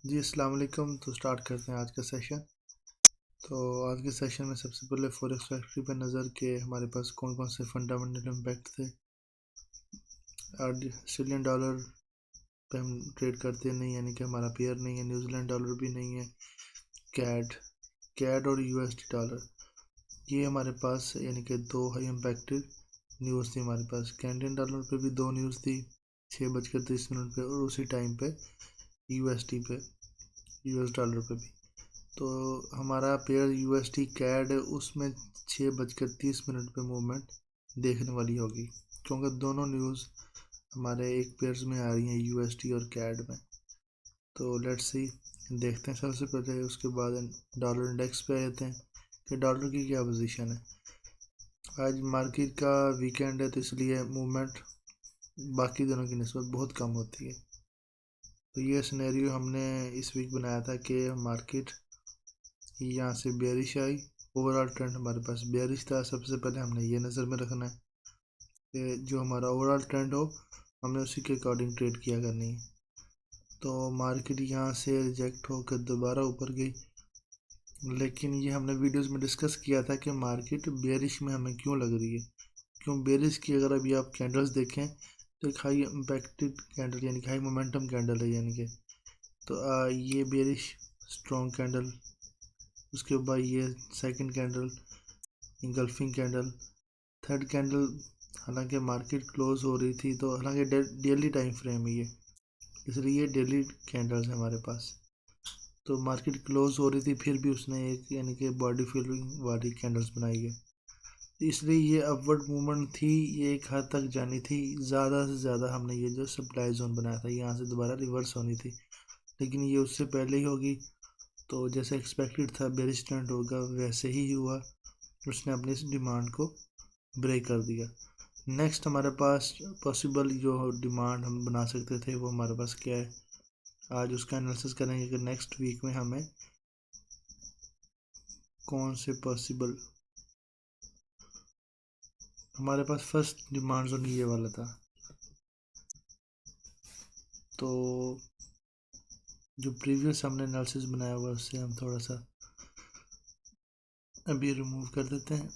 जी अस्सलाम वालेकुम। तो स्टार्ट करते हैं आज का सेशन। तो आज के सेशन में सबसे पहले फॉरेक्स फैक्ट्री पर नज़र के हमारे पास कौन कौन से फंडामेंटल इम्पैक्ट थे। आज ऑस्ट्रेलियन डॉलर पे हम ट्रेड करते नहीं, यानी कि हमारा पेयर नहीं है। न्यूजीलैंड डॉलर भी नहीं है। कैड कैड और यूएसडी डॉलर, ये हमारे पास यानी कि दो हाई इम्पैक्टेड न्यूज़ थी हमारे पास। कैनेडियन डॉलर पे भी दो न्यूज़ थी 6:30 पे, और उसी टाइम पे यूएसडी पे, यूएस डॉलर पे भी। तो हमारा पेयर यूएसडी कैड है, उसमें 6:30 पे मूवमेंट देखने वाली होगी, क्योंकि दोनों न्यूज़ हमारे एक पेयर्स में आ रही हैं, यूएसडी और कैड में। तो लेट्स सी, देखते हैं सबसे पहले। उसके बाद डॉलर इंडेक्स पे आते हैं कि डॉलर की क्या पोजीशन है। आज मार्केट का वीकेंड है, तो इसलिए मूवमेंट बाकी दिनों की निस्बत बहुत कम होती है। तो ये सिनेरियो हमने इस वीक बनाया था कि मार्केट यहाँ से बेरिश आई। ओवरऑल ट्रेंड हमारे पास बेरिश था। सबसे पहले हमने ये नज़र में रखना है कि जो हमारा ओवरऑल ट्रेंड हो, हमने उसी के अकॉर्डिंग ट्रेड किया करनी है। तो मार्केट यहाँ से रिजेक्ट होकर दोबारा ऊपर गई, लेकिन ये हमने वीडियोस में डिस्कस किया था कि मार्केट बेरिश में हमें क्यों लग रही है। क्यों बेरिश की, अगर अभी आप कैंडल्स देखें तो एक हाई इम्पैक्टेड कैंडल यानी कि हाई मोमेंटम कैंडल है, यानी कि तो ये बेरिश स्ट्रॉन्ग कैंडल, उसके बाद ये second candle engulfing candle, third candle. हालांकि मार्केट क्लोज हो रही थी, तो हालांकि डेली टाइम फ्रेम है ये, इसलिए ये डेली कैंडल्स है हमारे पास। तो मार्केट क्लोज हो रही थी, फिर भी उसने एक यानी कि बॉडी फिलिंग वाली कैंडल्स बनाई है, तो इसलिए ये अपवर्ड मूवमेंट थी, ये एक हद तक जानी थी। ज़्यादा से ज़्यादा हमने ये जो सप्लाई जोन बनाया था, यहाँ से दोबारा रिवर्स होनी थी, लेकिन ये उससे पहले ही होगी। तो जैसे एक्सपेक्टेड था बेरिश ट्रेंड होगा, वैसे ही हुआ। उसने अपनी इस डिमांड को ब्रेक कर दिया। नेक्स्ट हमारे पास पॉसिबल जो डिमांड हम बना सकते थे, वो हमारे पास क्या है, आज उसका एनालिसिस करेंगे कि नेक्स्ट वीक में हमें कौन से पॉसिबल। हमारे पास फर्स्ट डिमांड जोन ये वाला था, तो जो प्रीवियस हमने एनालिसिस बनाया हुआ उससे हम थोड़ा सा अभी रिमूव कर देते हैं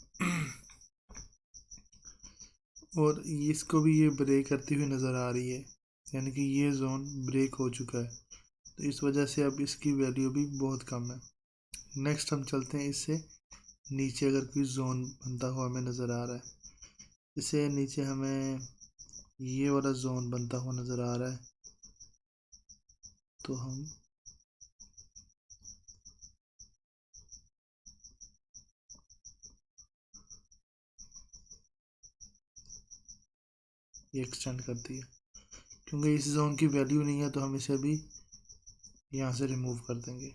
और इसको भी ये ब्रेक करती हुई नज़र आ रही है, यानी कि ये जोन ब्रेक हो चुका है, तो इस वजह से अब इसकी वैल्यू भी बहुत कम है। नेक्स्ट हम चलते हैं इससे नीचे, अगर कोई जोन बनता हुआ हमें नज़र आ रहा है, इससे नीचे हमें ये वाला जोन बनता हुआ नज़र आ रहा है, तो हम ये एक्सटेंड कर दिया, क्योंकि इस जोन की वैल्यू नहीं है, तो हम इसे भी यहाँ से रिमूव कर देंगे।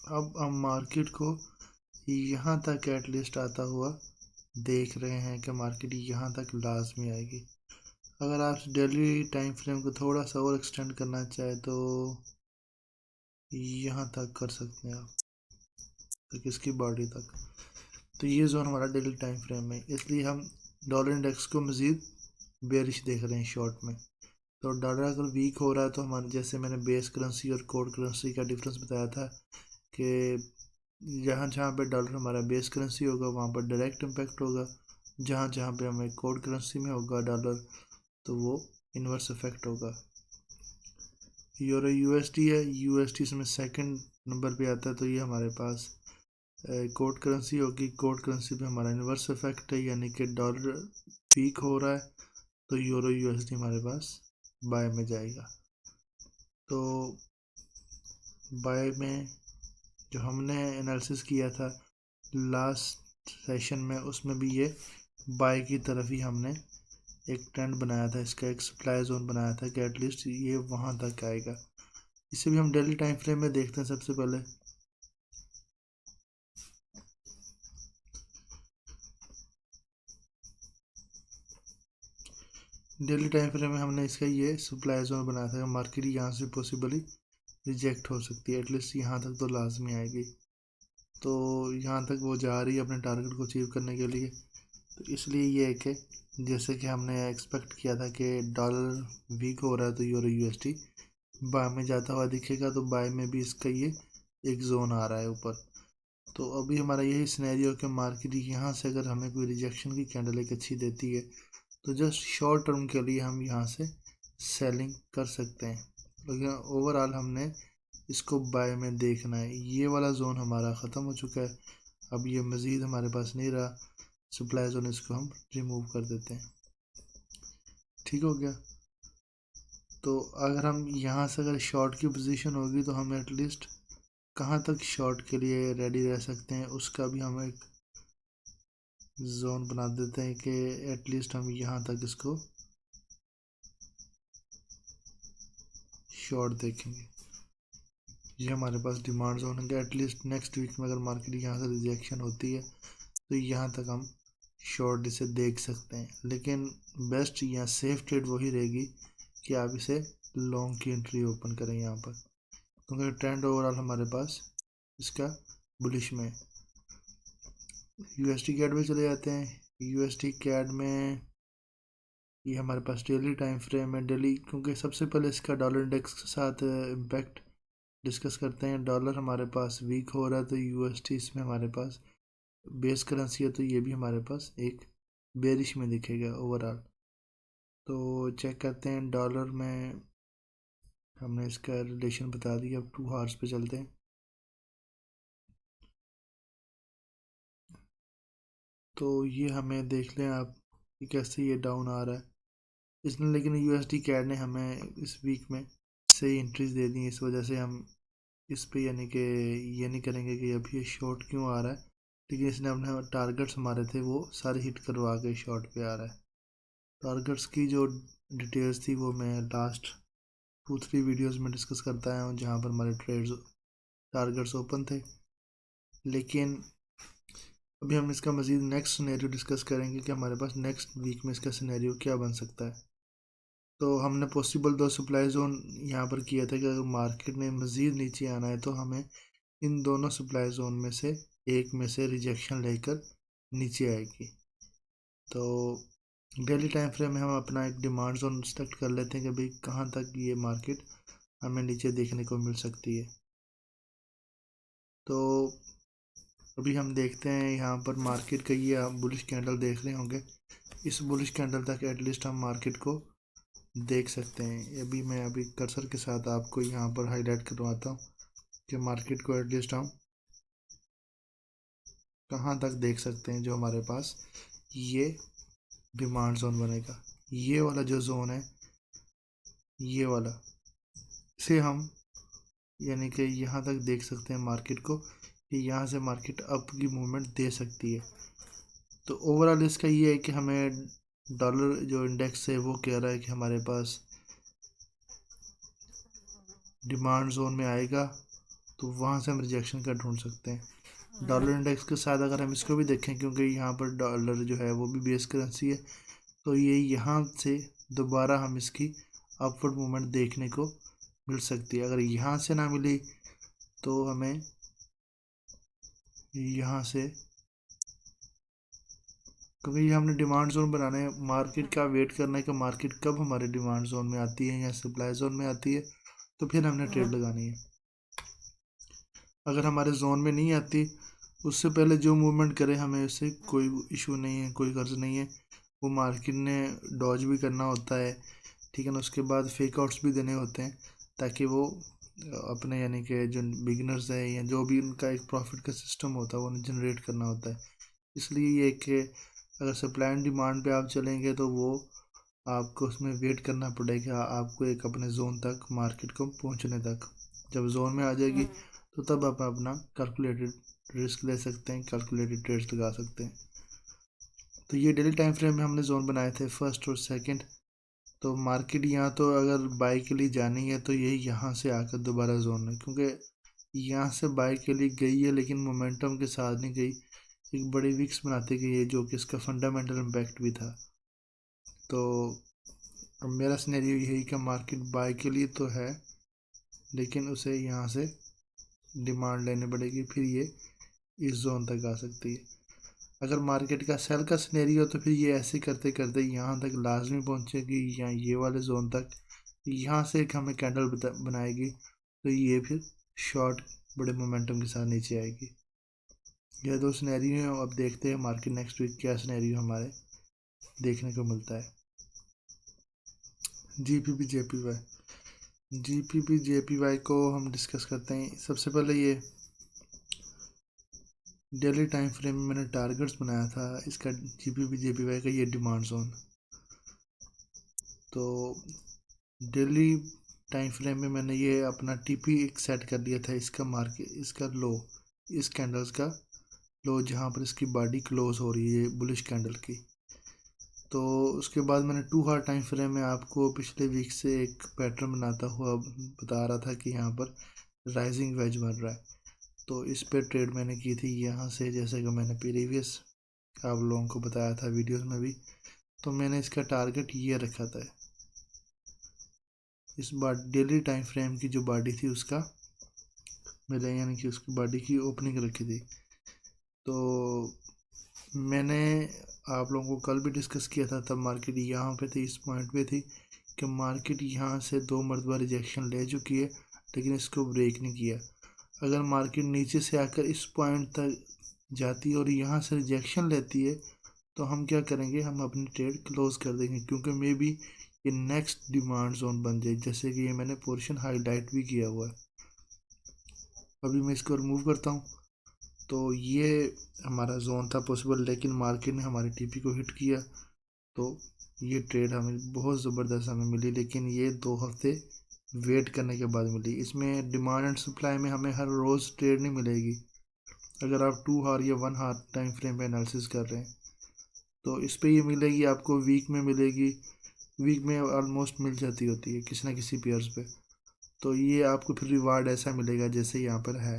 अब हम मार्केट को यहाँ तक एटलीस्ट आता हुआ देख रहे हैं कि मार्केट यहाँ तक लाजमी आएगी। अगर आप डेली टाइम फ्रेम को थोड़ा सा और एक्सटेंड करना चाहे तो यहाँ तक कर सकते हैं आप, तक इसकी बॉडी तक। तो ये जोन हमारा डेली टाइम फ्रेम है, इसलिए हम डॉलर इंडेक्स को मज़ीद बेरिश देख रहे हैं शॉर्ट में। तो डॉलर अगर वीक हो रहा है, तो हमारे जैसे मैंने बेस करेंसी और कोड करेंसी का डिफरेंस बताया था कि जहाँ जहाँ पे डॉलर हमारा बेस करेंसी होगा, वहाँ पर डायरेक्ट इम्पैक्ट होगा। जहाँ जहाँ पे हमें कोड करेंसी में होगा डॉलर, तो वो इन्वर्स इफेक्ट होगा। यूरो यूएसडी है, यूएसडी इसमें सेकंड नंबर पे आता है, तो ये हमारे पास कोड करेंसी होगी। कोड करेंसी पे हमारा इन्वर्स इफेक्ट है, यानी कि डॉलर वीक हो रहा है, तो यूरो यूएसडी हमारे पास बाय में जाएगा। तो बाय में जो हमने एनालिसिस किया था लास्ट सेशन में, उसमें भी ये बाय की तरफ ही हमने एक ट्रेंड बनाया था, इसका एक सप्लाई जोन बनाया था कि एटलीस्ट ये वहाँ तक आएगा। इसे भी हम डेली टाइम फ्रेम में देखते हैं। सबसे पहले डेली टाइम फ्रेम में हमने इसका ये सप्लाई जोन बनाया था, मार्केट यहाँ से पॉसिबली रिजेक्ट हो सकती है, एटलीस्ट यहाँ तक तो लाजमी आएगी। तो यहाँ तक वो जा रही है अपने टारगेट को अचीव करने के लिए। तो इसलिए ये है कि जैसे कि हमने एक्सपेक्ट किया था कि डॉलर वीक हो रहा है, तो यूरो यूएसडी बाय में जाता हुआ दिखेगा, तो बाय में भी इसका ये एक जोन आ रहा है ऊपर। तो अभी हमारा यही सिनेरियो कि मार्केट यहाँ से अगर हमें कोई रिजेक्शन की कैंडल एक अच्छी देती है तो जस्ट शॉर्ट टर्म के लिए हम यहाँ से सेलिंग कर सकते हैं, लेकिन ओवरऑल हमने इसको बाय में देखना है। ये वाला जोन हमारा ख़त्म हो चुका है, अब ये मज़ीद हमारे पास नहीं रहा, सप्लाई जोन इसको हम रिमूव कर देते हैं। ठीक हो गया। तो अगर हम यहाँ से अगर शॉर्ट की पोजीशन होगी तो हम एटलीस्ट कहाँ तक शॉर्ट के लिए रेडी रह सकते हैं, उसका भी हम एक जोन बना देते हैं कि एटलीस्ट हम यहाँ तक इसको शॉर्ट देखेंगे। ये हमारे पास डिमांड जोन है, एटलीस्ट नेक्स्ट वीक में अगर मार्केट यहाँ से रिजेक्शन होती है तो यहाँ तक हम शॉर्ट इसे देख सकते हैं। लेकिन बेस्ट या सेफ ट्रेड वही रहेगी कि आप इसे लॉन्ग की एंट्री ओपन करें यहाँ पर, क्योंकि ट्रेंड ओवरऑल हमारे पास इसका बुलिश में। यूएसडी कैड में चले जाते हैं। यूएसडी कैड में ये हमारे पास डेली टाइम फ्रेम है। डेली, क्योंकि सबसे पहले इसका डॉलर इंडेक्स के साथ इम्पैक्ट डिस्कस करते हैं। डॉलर हमारे पास वीक हो रहा है तो यूएसडी इसमें हमारे पास बेस करेंसी है, तो ये भी हमारे पास एक बेरिश में दिखेगा ओवरऑल। तो चेक करते हैं डॉलर में, हमने इसका रिलेशन बता दिया। अब 2 आवर्स पे चलते हैं। तो ये हमें देख लें आप कि कैसे ये डाउन आ रहा है इसने, लेकिन यूएसडी कैड ने हमें इस वीक में सही एंट्रीज दे दी। इस वजह से हम इस पे यानी कि ये नहीं करेंगे कि अभी ये शॉर्ट क्यों आ रहा है, लेकिन इसने अपने टारगेट्स हमारे थे वो सारे हिट करवा के शॉर्ट पे आ रहा है। टारगेट्स की जो डिटेल्स थी वो मैं लास्ट 2-3 वीडियोस में डिस्कस करता आया हूँ, जहाँ पर हमारे ट्रेड्स टारगेट्स ओपन थे। लेकिन अभी हम इसका मज़ीद नेक्स्ट सिनेरियो डिस्कस करेंगे कि हमारे पास नेक्स्ट वीक में इसका सिनेरियो क्या बन सकता है। तो हमने पॉसिबल 2 सप्लाई जोन यहाँ पर किया था कि अगर मार्केट ने मज़ीद नीचे आना है तो हमें इन दोनों सप्लाई जोन में से एक में से रिजेक्शन लेकर नीचे आएगी। तो डेली टाइम फ्रेम में हम अपना एक डिमांड जोन सेलेक्ट कर लेते हैं कि भाई कहाँ तक ये मार्केट हमें नीचे देखने को मिल सकती है। तो अभी हम देखते हैं यहाँ पर मार्केट का ये आप बुलिश कैंडल देख रहे होंगे, इस बुलिश कैंडल तक एटलीस्ट हम मार्केट को देख सकते हैं। अभी कर्सर के साथ आपको यहाँ पर हाईलाइट करवाता हूँ कि मार्केट को एटलीस्ट हम कहाँ तक देख सकते हैं। जो हमारे पास ये डिमांड जोन बनेगा, ये वाला जो जोन है, ये वाला, इसे हम यानी कि यहाँ तक देख सकते हैं मार्केट को कि यहाँ से मार्केट अप की मूवमेंट दे सकती है। तो ओवरऑल इसका ये है कि हमें डॉलर जो इंडेक्स है वो कह रहा है कि हमारे पास डिमांड जोन में आएगा, तो वहाँ से हम रिजेक्शन का ढूंढ सकते हैं। डॉलर इंडेक्स के साथ अगर हम इसको भी देखें, क्योंकि यहाँ पर डॉलर जो है वो भी बेस करेंसी है, तो ये यहाँ से दोबारा हम इसकी अपवर्ड मूवमेंट देखने को मिल सकती है। अगर यहाँ से ना मिली तो हमें यहाँ से, क्योंकि ये हमने डिमांड जोन बनाना है, मार्केट का वेट करना है कि मार्केट कब हमारे डिमांड जोन में आती है या सप्लाई जोन में आती है, तो फिर हमने ट्रेड लगानी है। अगर हमारे जोन में नहीं आती, उससे पहले जो मूवमेंट करे हमें उससे कोई इशू नहीं है, कोई गर्ज नहीं है। वो मार्केट ने डॉज भी करना होता है, ठीक है ना, उसके बाद फेक आउट्स भी देने होते हैं ताकि वो अपने यानी कि जो बिगिनर्स है या जो भी उनका एक प्रॉफिट का सिस्टम होता है वो जनरेट करना होता है। इसलिए ये कि अगर सप्लाई एंड डिमांड पे आप चलेंगे तो वो आपको उसमें वेट करना पड़ेगा, आपको एक अपने जोन तक, मार्केट को पहुंचने तक। जब जोन में आ जाएगी तो तब आप अपना कैलकुलेटेड रिस्क ले सकते हैं, कैलकुलेटेड ट्रेड्स लगा सकते हैं। तो ये डेली टाइम फ्रेम में हमने जोन बनाए थे फर्स्ट और सेकंड। तो मार्केट यहाँ तो अगर बाई के लिए जानी है तो यही यहाँ से आकर दोबारा जोन में, क्योंकि यहाँ से बाई के लिए गई है लेकिन मोमेंटम के साथ नहीं गई, एक बड़ी विक्स बनाती गई है, जो कि इसका फंडामेंटल इम्पैक्ट भी था। तो अब मेरा सिनेरियो यही कि मार्केट बाई के लिए तो है, लेकिन उसे यहाँ से डिमांड लेनी पड़ेगी, फिर ये इस जोन तक आ सकती है। अगर मार्केट का सेल का सिनेरियो तो फिर ये ऐसे करते करते यहाँ तक लाजमी पहुँचेगी या ये वाले जोन तक, यहाँ से एक हमें कैंडल बनाएगी, तो ये फिर शॉर्ट बड़े मोमेंटम के साथ नीचे आएगी। यह दो सिनेरियो हैं। अब देखते हैं मार्केट नेक्स्ट वीक क्या सिनेरियो हमारे देखने को मिलता है। जीपीपी जेपीवाई को हम डिस्कस करते हैं। सबसे पहले ये डेली टाइम फ्रेम में मैंने टारगेट्स बनाया था इसका, जीपीपी जेपीवाई का ये डिमांड जोन। तो डेली टाइम फ्रेम में मैंने ये अपना टीपी एक सेट कर दिया था, इसका मार्केट, इसका लो, इस कैंडल्स का लो जहाँ पर इसकी बॉडी क्लोज हो रही है बुलिश कैंडल की। तो उसके बाद मैंने 2 हार टाइम फ्रेम में आपको पिछले वीक से एक पैटर्न बनाता हुआ बता रहा था कि यहाँ पर राइजिंग वेज बन रहा है। तो इस पे ट्रेड मैंने की थी यहाँ से, जैसे कि मैंने प्रीवियस आप लोगों को बताया था वीडियोस में भी। तो मैंने इसका टारगेट ये रखा था, इस बार डेली टाइम फ्रेम की जो बॉडी थी उसका मेरे, यानी कि उसकी बॉडी की ओपनिंग रखी थी। तो मैंने आप लोगों को कल भी डिस्कस किया था, तब मार्केट यहाँ पे थी, इस पॉइंट पे थी कि मार्केट यहाँ से 2 मरतबा रिजेक्शन ले चुकी है लेकिन इसको ब्रेक नहीं किया। अगर मार्केट नीचे से आकर इस पॉइंट तक जाती है और यहाँ से रिजेक्शन लेती है तो हम क्या करेंगे, हम अपनी ट्रेड क्लोज कर देंगे, क्योंकि मे बी ये नेक्स्ट डिमांड जोन बन जाए, जैसे कि ये मैंने पोर्शन हाईलाइट भी किया हुआ है। अभी मैं इसको रिमूव करता हूँ। तो ये हमारा जोन था पॉसिबल, लेकिन मार्केट ने हमारे टीपी को हिट किया, तो ये ट्रेड हमें बहुत ज़बरदस्त हमें मिली, लेकिन ये 2 हफ्ते वेट करने के बाद मिली। इसमें डिमांड एंड सप्लाई में हमें हर रोज़ ट्रेड नहीं मिलेगी। अगर आप 2 हार या 1 हार टाइम फ्रेम पे एनालिसिस कर रहे हैं तो इस पे ये मिलेगी आपको, वीक में मिलेगी, वीक में ऑलमोस्ट मिल जाती होती है किसी ना किसी पेयर्स पे। तो ये आपको फिर रिवार्ड ऐसा मिलेगा जैसे यहाँ पर है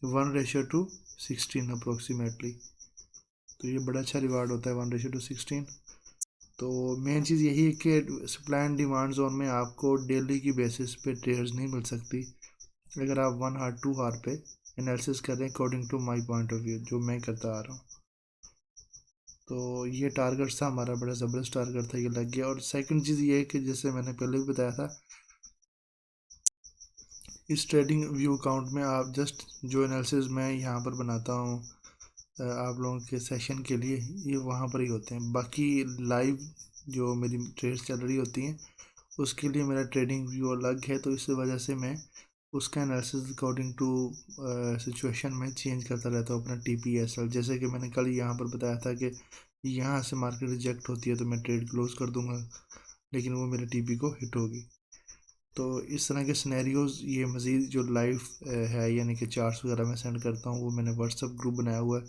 1:16 अप्रोक्सीमेटली। तो ये बड़ा अच्छा रिवार्ड होता है 1:16। तो मेन चीज़ यही है कि सप्लाई एंड डिमांड जोन में आपको डेली की बेसिस पे ट्रेड्स नहीं मिल सकती अगर आप 1 हार 2 हार पे एनालिसिस करें, according to my point of view जो मैं करता आ रहा हूँ। तो ये टारगेट था हमारा, बड़ा ज़बरदस्त टारगेट था, ये लग गया। और सेकंड चीज़ ये है कि जैसे मैंने पहले भी बताया था, इस ट्रेडिंग व्यू अकाउंट में आप जस्ट जो एनालिसिस मैं यहाँ पर बनाता हूँ आप लोगों के सेशन के लिए, ये वहाँ पर ही होते हैं। बाकी लाइव जो मेरी ट्रेड्स चल रही होती हैं उसके लिए मेरा ट्रेडिंग व्यू अलग है, तो इस वजह से मैं उसका एनालिसिस अकॉर्डिंग टू सिचुएशन में चेंज करता रहता हूँ अपना TPSL। जैसे कि मैंने कल यहाँ पर बताया था कि यहाँ से मार्केट रिजेक्ट होती है तो मैं ट्रेड क्लोज कर दूँगा, लेकिन वो मेरे TP को हिट होगी। तो इस तरह के सिनेरियोज ये मज़ीद जो लाइव है, यानी कि चार्ट्स वगैरह मैं सेंड करता हूँ, वो मैंने व्हाट्सअप ग्रुप बनाया हुआ है,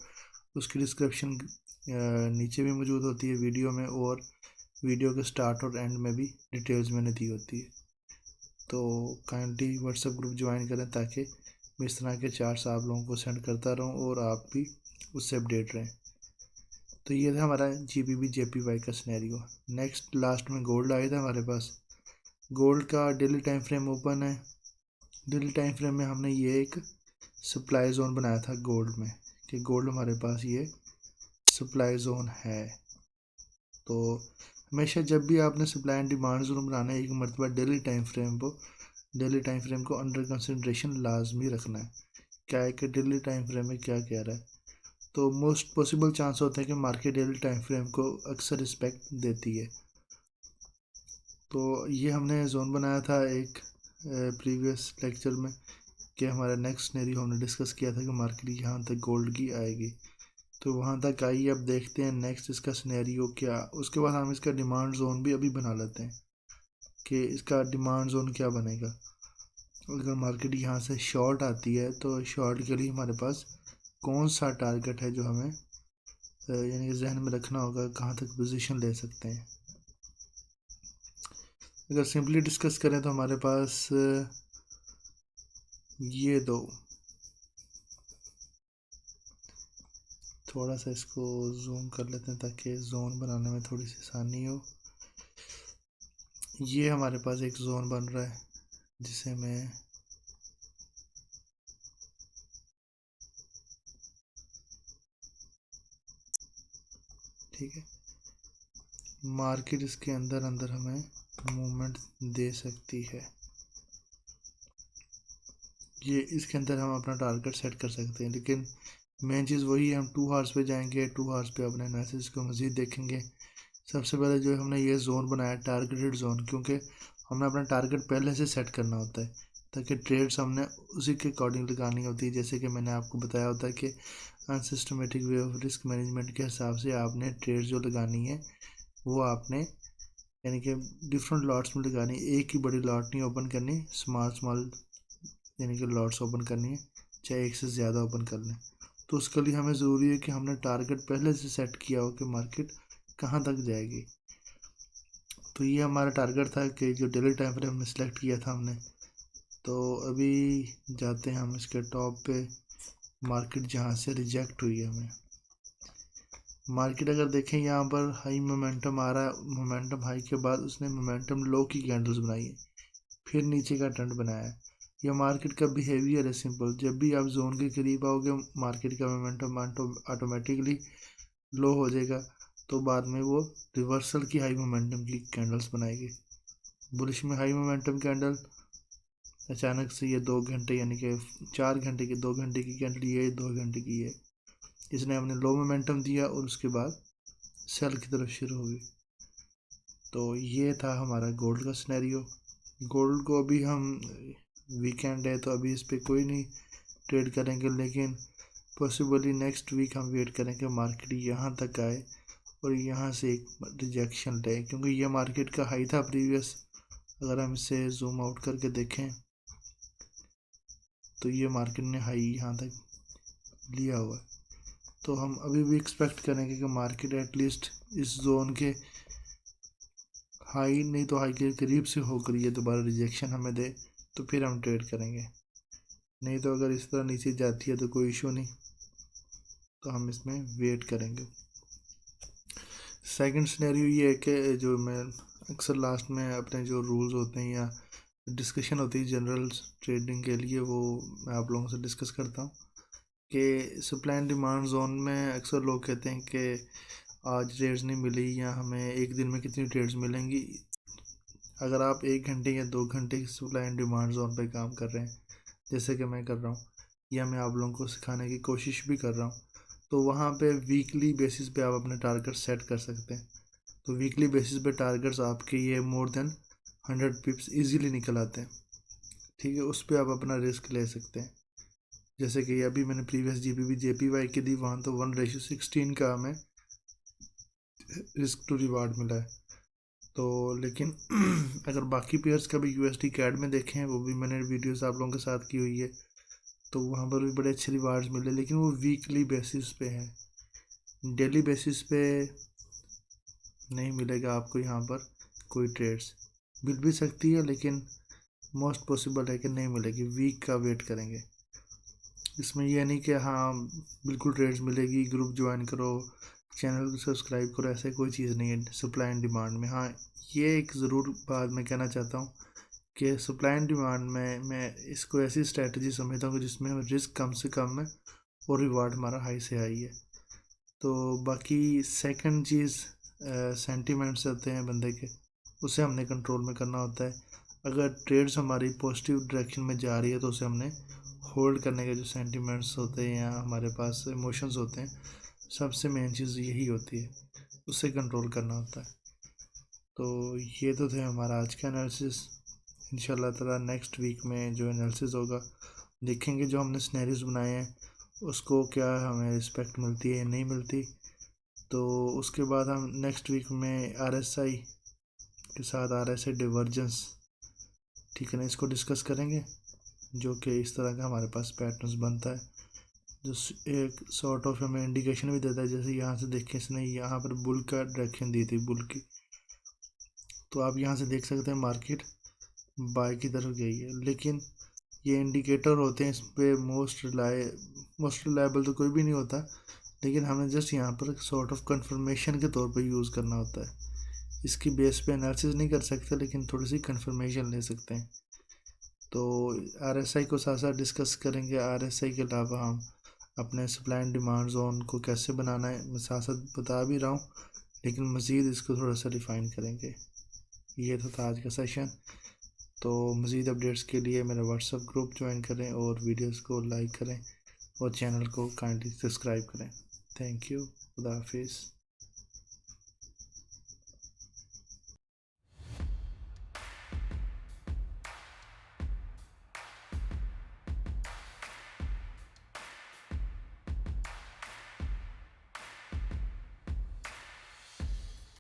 उसकी डिस्क्रिप्शन नीचे भी मौजूद होती है वीडियो में, और वीडियो के स्टार्ट और एंड में भी डिटेल्स मैंने दी होती है। तो काइंडली व्हाट्सएप ग्रुप ज्वाइन करें ताकि मैं इस तरह के चार्ट्स आप लोगों को सेंड करता रहूं और आप भी उससे अपडेट रहें। तो ये था हमारा GBP JPY का सिनेरियो। नेक्स्ट लास्ट में गोल्ड आया था हमारे पास। गोल्ड का डेली टाइम फ्रेम ओपन है। डेली टाइम फ्रेम में हमने ये एक सप्लाई जोन बनाया था गोल्ड में, कि गोल्ड हमारे पास ये सप्लाई जोन है। तो हमेशा जब भी आपने सप्लाई एंड डिमांड जोन बनाना है, एक मरतबा डेली टाइम फ्रेम को अंडर कंसिडरेशन लाजमी रखना है। क्या है कि डेली टाइम फ्रेम में क्या कह रहा है, तो मोस्ट पॉसिबल चांस होता है कि मार्केट डेली टाइम फ्रेम को अक्सर रिस्पेक्ट देती है। तो ये हमने जोन बनाया था एक प्रीवियस लेक्चर में, कि हमारा नेक्स्ट सिनेरियो हमने डिस्कस किया था कि मार्केट यहाँ तक गोल्ड की आएगी, तो वहाँ तक आई। अब देखते हैं नेक्स्ट इसका सिनेरियो क्या। उसके बाद हम इसका डिमांड जोन भी अभी बना लेते हैं कि इसका डिमांड जोन क्या बनेगा। अगर मार्केट यहाँ से शॉर्ट आती है तो शॉर्ट के लिए हमारे पास कौन सा टारगेट है जो हमें यानी कि जहन में रखना होगा, कहाँ तक पोजीशन ले सकते हैं। अगर सिंपली डिस्कस करें तो हमारे पास ये दो, थोड़ा सा इसको जूम कर लेते हैं ताकि जोन बनाने में थोड़ी सी आसानी हो। ये हमारे पास एक जोन बन रहा है जिसे मैं ठीक है, मार्केट इसके अंदर अंदर हमें मूवमेंट दे सकती है। ये इसके अंदर हम अपना टारगेट सेट कर सकते हैं, लेकिन मेन चीज़ वही है, हम 2 आवर्स पे जाएंगे, 2 आवर्स पे अपने एनालिसिस को मज़ीद देखेंगे। सबसे पहले जो हमने ये जोन बनाया टारगेटेड जोन, क्योंकि हमने अपना टारगेट पहले से सेट करना होता है ताकि ट्रेड्स हमने उसी के अकॉर्डिंग लगानी होती है। जैसे कि मैंने आपको बताया होता है कि unsystematic way of risk management के हिसाब से आपने ट्रेड जो लगानी है वो आपने यानी कि डिफरेंट लॉट्स में लगानी है। एक ही बड़ी लॉट नहीं ओपन करनी, स्मॉल स्मॉल यानी कि लॉट्स ओपन करनी है, चाहे एक से ज़्यादा ओपन कर लें। तो उसके लिए हमें ज़रूरी है कि हमने टारगेट पहले से सेट किया हो कि मार्केट कहाँ तक जाएगी। तो ये हमारा टारगेट था कि जो डेली टाइम फ्रेम हमने सेलेक्ट किया था हमने। तो अभी जाते हैं हम इसके टॉप पे, मार्केट जहाँ से रिजेक्ट हुई है हमें। मार्केट अगर देखें यहाँ पर हाई मोमेंटम आ रहा है, मोमेंटम हाई के बाद उसने मोमेंटम लो की कैंडल्स बनाई है, फिर नीचे का ट्रेंड बनाया है। यह मार्केट का बिहेवियर है सिंपल, जब भी आप जोन के करीब आओगे मार्केट का मोमेंटम ऑटोमेटिकली लो हो जाएगा, तो बाद में वो रिवर्सल की हाई मोमेंटम की कैंडल्स बनाएगी। बुलिश में हाई मोमेंटम कैंडल, अचानक से ये 2 घंटे यानी कि 4 घंटे की 2 घंटे की कैंडल, ये 2 घंटे की है, इसने हमने लो मोमेंटम दिया और उसके बाद सेल की तरफ शुरू हो गई। तो ये था हमारा गोल्ड का सिनेरियो। गोल्ड को अभी हम वीकेंड है तो अभी इस पर कोई नहीं ट्रेड करेंगे, लेकिन पॉसिबली नेक्स्ट वीक हम वेट करेंगे मार्केट यहाँ तक आए और यहाँ से एक रिजेक्शन ले, क्योंकि ये मार्केट का हाई था प्रीवियस। अगर हम इसे जूम आउट करके देखें तो ये मार्केट ने हाई यहाँ तक लिया हुआ है। तो हम अभी भी एक्सपेक्ट करेंगे कि मार्केट एटलीस्ट इस जोन के हाई नहीं तो हाई के करीब से होकर ये दोबारा रिजेक्शन हमें दे, तो फिर हम ट्रेड करेंगे। नहीं तो अगर इस तरह नीचे जाती है तो कोई इशू नहीं, तो हम इसमें वेट करेंगे। सेकंड सिनेरियो ये है कि जो मैं अक्सर लास्ट में अपने जो रूल्स होते हैं या डिस्कशन होती है जनरल ट्रेडिंग के लिए, वो मैं आप लोगों से डिस्कस करता हूँ कि सप्लाई एंड डिमांड जोन में अक्सर लोग कहते हैं कि आज ट्रेड्स नहीं मिली या हमें एक दिन में कितनी ट्रेड्स मिलेंगी। अगर आप 1 घंटे या 2 घंटे की सप्लाई एंड डिमांड जोन पे काम कर रहे हैं, जैसे कि मैं कर रहा हूँ या मैं आप लोगों को सिखाने की कोशिश भी कर रहा हूँ, तो वहाँ पे वीकली बेसिस पे आप अपने टारगेट सेट कर सकते हैं। तो वीकली बेसिस पे टारगेट्स आपके ये मोर देन 100 पिप्स इजीली निकल आते हैं, ठीक है। उस पर आप अपना रिस्क ले सकते हैं। जैसे कि अभी मैंने प्रीवियस जीपीवी जेपीवाई की दी, वहाँ तो 1:16 का हमें रिस्क टू रिवार्ड मिला है। तो लेकिन अगर बाकी पेयर्स का भी यूएसडी कैड में देखें, वो भी मैंने वीडियोस आप लोगों के साथ की हुई है, तो वहाँ पर भी बड़े अच्छे रिवार्ड्स मिले, लेकिन वो वीकली बेसिस पे है, डेली बेसिस पे नहीं मिलेगा आपको यहाँ पर कोई ट्रेड्स। मिल भी सकती है लेकिन मोस्ट पॉसिबल है कि नहीं मिलेगी, वीक का वेट करेंगे। इसमें यह नहीं कि हाँ बिल्कुल ट्रेड्स मिलेगी, ग्रुप ज्वाइन करो, चैनल को सब्सक्राइब करो, ऐसे कोई चीज़ नहीं है सप्लाई एंड डिमांड में। हाँ ये एक ज़रूर बात मैं कहना चाहता हूँ कि सप्लाई एंड डिमांड में मैं इसको ऐसी स्ट्रैटेजी समझता हूँ जिसमें रिस्क कम से कम है और रिवार्ड हमारा हाई से हाई है। तो बाकी सेकंड चीज़ सेंटिमेंट्स होते हैं बंदे के, उसे हमने कंट्रोल में करना होता है। अगर ट्रेड्स हमारी पॉजिटिव डायरेक्शन में जा रही है तो उसे हमने होल्ड करने के जो सेंटिमेंट्स होते हैं या हमारे पास इमोशंस होते हैं, सबसे मेन चीज़ यही होती है, उससे कंट्रोल करना होता है। तो ये तो थे हमारा आज का एनालिसिस। इंशाल्लाह ताला नेक्स्ट वीक में जो एनालिसिस होगा देखेंगे जो हमने सिनेरियोज बनाए हैं उसको क्या हमें रिस्पेक्ट मिलती है या नहीं मिलती। तो उसके बाद हम नेक्स्ट वीक में आरएसआई के साथ आरएसआई डिवर्जेंस, ठीक है ना, इसको डिस्कस करेंगे, जो कि इस तरह का हमारे पास पैटर्न्स बनता है, जो एक सॉर्ट ऑफ हमें इंडिकेशन भी देता है। जैसे यहाँ से देखें, इसने यहाँ पर बुल का डायरेक्शन दी थी, बुल की, तो आप यहाँ से देख सकते हैं मार्केट बाय की तरफ गई है। लेकिन ये इंडिकेटर होते हैं, इस पर मोस्ट रिलायबल तो कोई भी नहीं होता, लेकिन हमें जस्ट यहाँ पर सॉर्ट ऑफ कंफर्मेशन के तौर पर यूज़ करना होता है। इसकी बेस पे एनालिसिस नहीं कर सकते, लेकिन थोड़ी सी कंफर्मेशन ले सकते हैं। तो आरएसआई को साथ साथ डिस्कस करेंगे। आरएसआई के अलावा हम अपने सप्लाई एंड डिमांड जोन को कैसे बनाना है मैं साथ साथ बता भी रहा हूँ, लेकिन मज़ीद इसको थोड़ा सा रिफ़ाइन करेंगे। ये था आज का सेशन। तो मज़ीद अपडेट्स के लिए मेरा व्हाट्सएप ग्रुप ज्वाइन करें और वीडियोस को लाइक करें और चैनल को काइंडली सब्सक्राइब करें। Thank you. खुदा हाफिज़।